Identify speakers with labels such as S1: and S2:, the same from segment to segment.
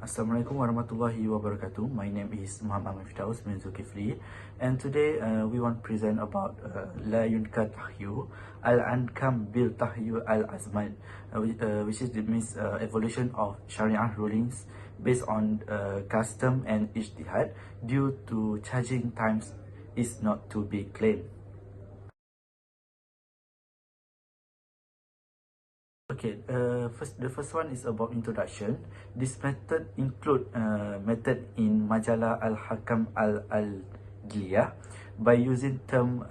S1: Assalamualaikum warahmatullahi wabarakatuh. My name is Muhammad bin Zulkifli, and today we want to present about la yunkir taghayyur al-ahkam bil taghayyur al-azman, which is the means evolution of Sharia rulings based on custom and ijtihad due to changing times is not to be claimed. Okay, the first one is about introduction. This method include method in majalah al-ahkam al-giliyah by using term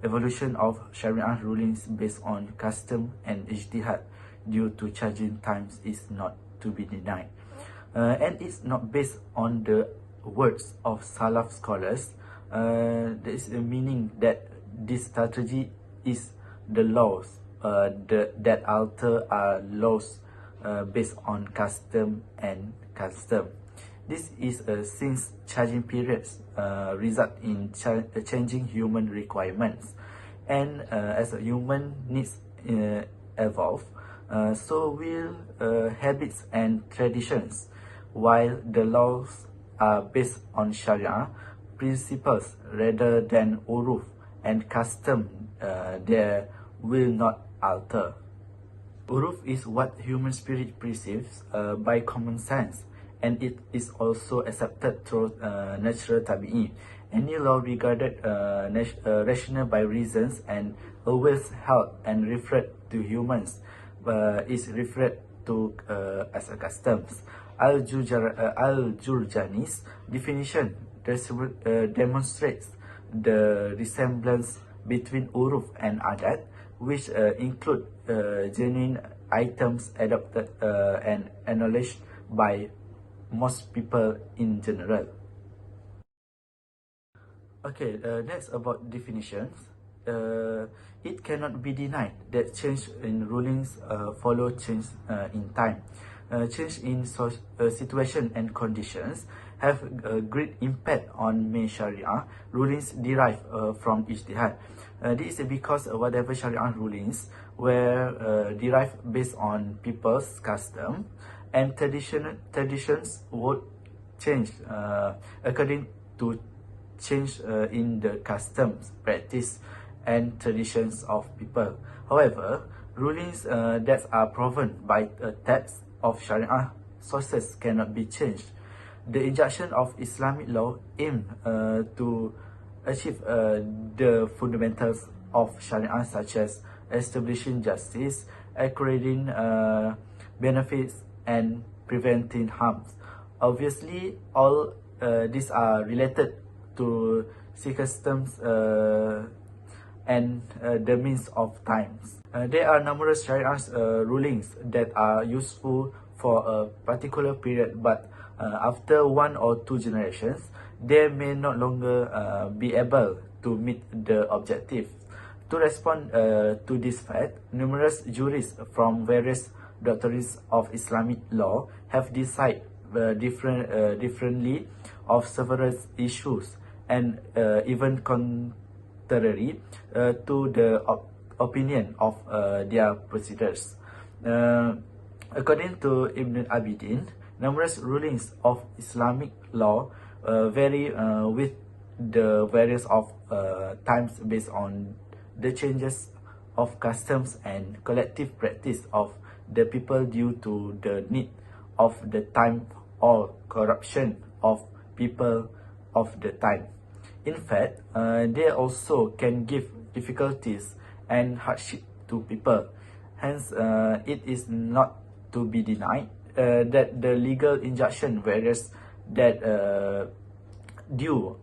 S1: evolution of Sharia rulings based on custom and ijtihad due to changing times is not to be denied. And it's not based on the words of Salaf scholars. There is a meaning that this strategy is the laws that alter are laws based on custom and custom. This is since changing periods result in changing human requirements, and as a human needs evolve, so will habits and traditions. While the laws are based on Sharia principles rather than uruf and custom, there will not alter. Uruf is what human spirit perceives by common sense, and it is also accepted through natural tabi'i. Any law regarded rational by reasons and always held and referred to humans is referred to as a customs. Al-Jurjani's definition demonstrates the resemblance between uruf and adat, which include genuine items adopted and acknowledged by most people in general. Okay, next about definitions. It cannot be denied that change in rulings follow change in time. Change in situation and conditions have a great impact on Sharia rulings derived from ijtihad. This is because whatever Sharia rulings were derived based on people's custom and traditions would change according to change in the customs, practice, and traditions of people. However, rulings that are proven by a text of Sharia sources cannot be changed. The injunction of Islamic law aim to achieve the fundamentals of Sharia, such as establishing justice, accruing benefits, and preventing harms. Obviously, all these are related to customs and the means of times. There are numerous Sharia rulings that are useful for a particular period, but after one or two generations, they may no longer be able to meet the objective. To respond to this fact, numerous jurists from various doctrines of Islamic law have decided differently of several issues, and even contrary to the opinion of their procedures. According to Ibn Abidin, numerous rulings of Islamic law vary with the various of times based on the changes of customs and collective practice of the people due to the need of the time or corruption of people of the time. In fact, they also can give difficulties and hardship to people. Hence, it is not to be denied that the legal injunction varies that due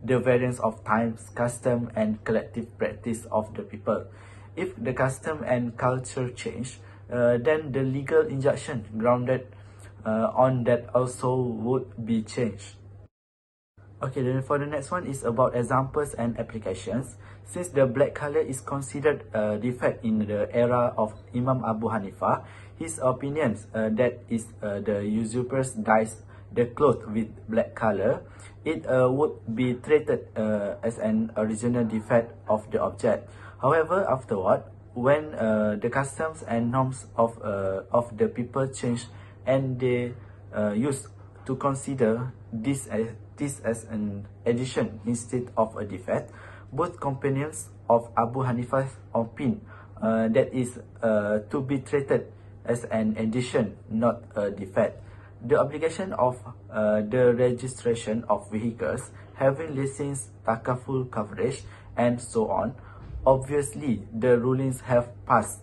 S1: the variance of times, custom, and collective practice of the people. If the custom and culture change, then the legal injunction grounded on that also would be changed. Okay, then for the next one is about examples and applications. Since the black color is considered a defect in the era of Imam Abu Hanifa, his opinions that is the usurpers dyes the cloth with black color, it would be treated as an original defect of the object. However, afterward, when the customs and norms of the people change and they used to consider this as an addition instead of a defect. Both companions of Abu Hanifa's opinion that is to be treated as an addition, not a defect. The obligation of the registration of vehicles having license, takaful coverage, and so on. Obviously, the rulings have passed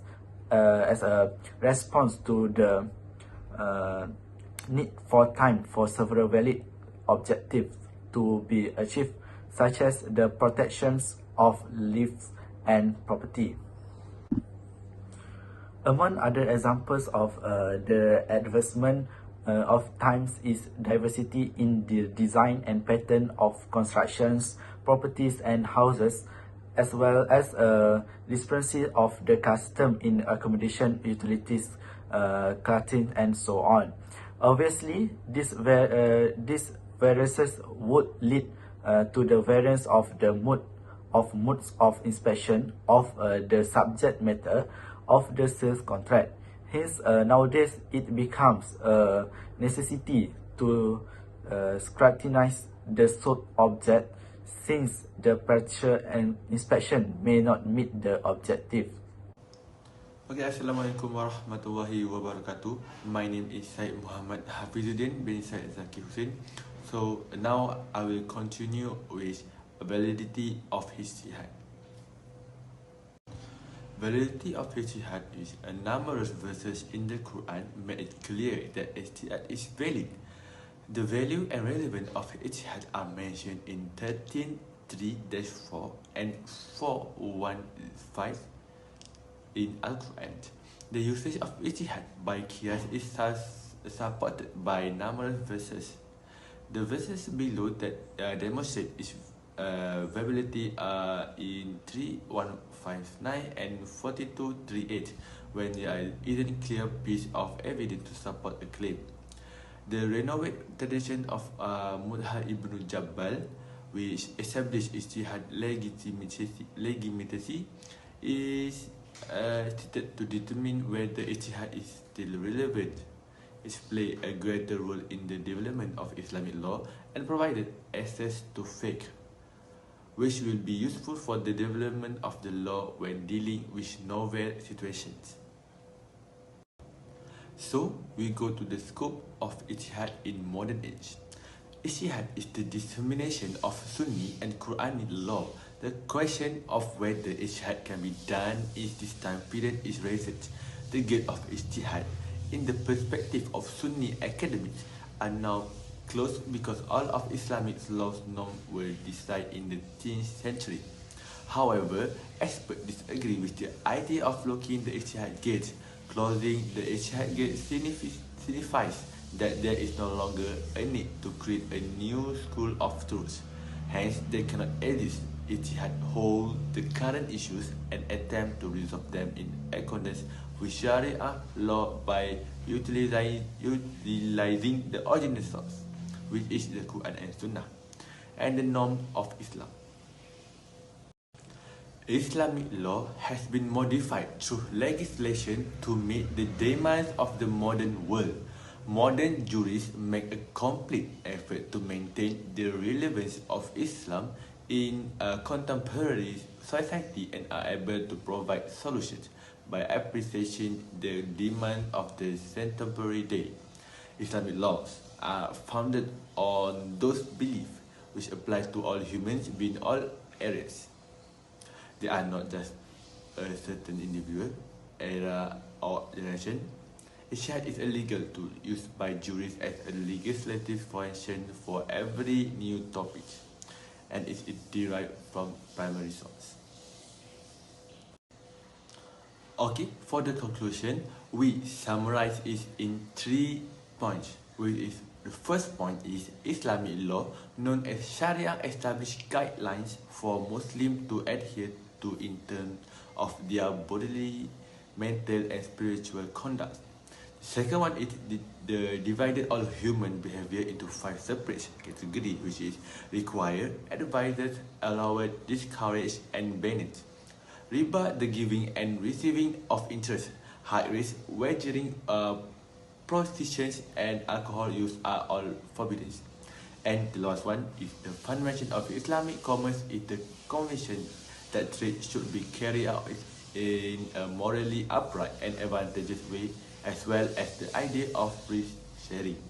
S1: as a response to the need for time for several valid objectives to be achieved, such as the protections of lives and property. Among other examples of the advancement of times is diversity in the design and pattern of constructions, properties and houses, as well as disparity of the custom in accommodation, utilities, clothing, and so on. Obviously, these variances would lead to the variance of the modes of inspection of the subject matter of the sales contract. Hence, nowadays it becomes a necessity to scrutinize the sold object, since the practical and inspection may not meet the objective.
S2: Okay, Assalamualaikum warahmatullahi wabarakatuh. My name is Syed Muhammad Hafizuddin bin Syed Zaki Hussein. So now I will continue with validity of ijtihad. Validity of ijtihad is a numerous verses in the Quran make it clear that ijtihad is valid. The value and relevance of ijtihad are mentioned in 13:3-4 and 4:1-5 in Al-Quran. The usage of ijtihad by qiyas is supported by numerous verses. The verses below that demonstrate its validity in 3159 and 4238, when there isn't clear piece of evidence to support a claim. The renowned tradition of Mudha ibn Jabbal, which established ijtihad legitimacy, is stated to determine whether ijtihad is still relevant. It plays a greater role in the development of Islamic law and provided access to fiqh, which will be useful for the development of the law when dealing with novel situations. So, we go to the scope of ijtihad in modern age. Ijtihad is the determination of Sunni and Quranic law. The question of whether ijtihad can be done in this time period is raised. The gate of ijtihad, in the perspective of Sunni academics, are now closed because all of Islamic law's norms were decided in the 10th century. However, experts disagree with the idea of locking the ijtihad gate. Closing the ijtihad gate signifies that there is no longer a need to create a new school of truth. Hence, they cannot exist. Ijtihad hold the current issues and attempt to resolve them in accordance with Sharia law by utilizing the original source, which is the Quran and Sunnah, and the norm of Islam. Islamic law has been modified through legislation to meet the demands of the modern world. Modern jurists make a complete effort to maintain the relevance of Islam in a contemporary society and are able to provide solutions by appreciating the demand of the contemporary day. Islamic laws are founded on those beliefs which apply to all humans in all areas. They are not just a certain individual, era, or generation. Ijtihad is illegal to use by jurists as a legislative function for every new topic, and it is derived from primary source. Okay, for the conclusion, we summarize it in 3 points. The first point is Islamic law, known as Sharia, established guidelines for Muslims to adhere to in terms of their bodily, mental, and spiritual conduct. The second one is the divided all human behavior into 5 separate categories, which is required, advised, allowed, discouraged, and banned. Riba, the giving and receiving of interest, high risk wagering, prostitution and alcohol use are all forbidden. And the last one is the foundation of Islamic commerce is the conviction that trade should be carried out in a morally upright and advantageous way, as well as the idea of free sharing.